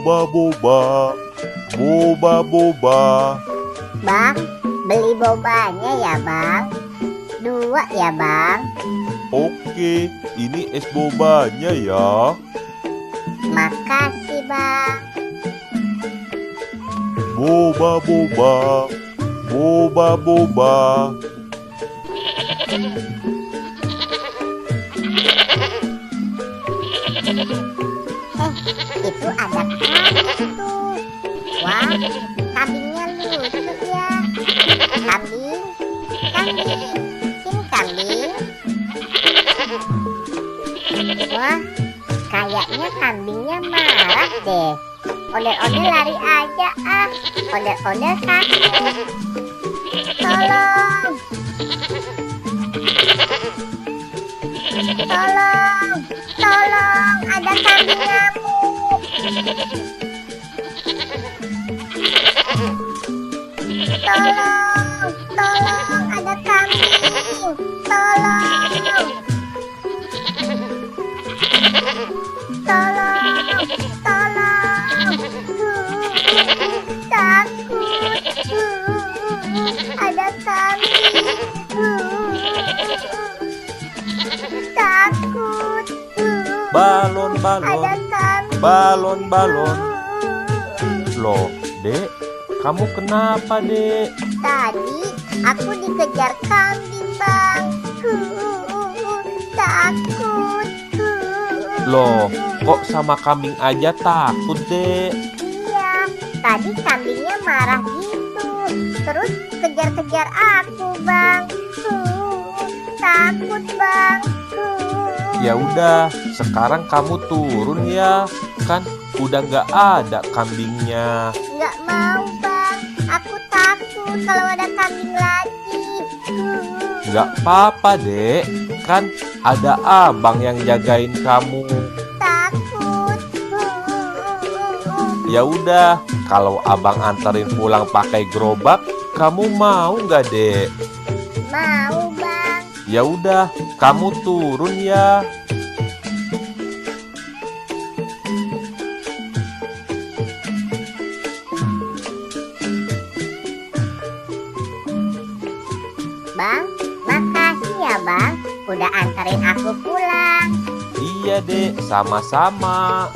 Boba boba, boba boba. Bang, beli bobanya ya bang. 2 ya bang. Oke, ini es bobanya ya. Makasih bang. Boba boba, boba boba. Itu ada kambing tuh. Wah, kambingnya lucu ya. Kambing, kambing, sini kambing. Wah, kayaknya kambingnya marah deh. Ondel-ondel lari aja ah. Ondel-ondel sakit. Tolong. Tolong, tolong, ada kambing ngamuk. Tolong, tolong, ada kambing. Tolong. Tolong, tolong. Takut. Ada kambing. Takut. Balon balon, Ada kambing. balon balon. Loh, Dek, kamu kenapa, Dek? Tadi aku dikejar kambing, Bang. Takut. Loh, kok sama kambing aja takut, Dek? Iya, tadi kambingnya marah gitu. Terus kejar-kejar aku, Bang. Takut, Bang. Ya udah, sekarang kamu turun ya. Kan udah nggak ada kambingnya. Nggak mau, Bang. Aku takut kalau ada kambing lagi. Nggak apa-apa, Dek. Kan ada abang yang jagain kamu. Takut. Ya udah, kalau abang anterin pulang pakai gerobak, kamu mau nggak, Dek? Mau, Bang. Ya udah, kamu turun ya. Bang, makasih ya Bang, udah anterin aku pulang. Iya, Dek, sama-sama.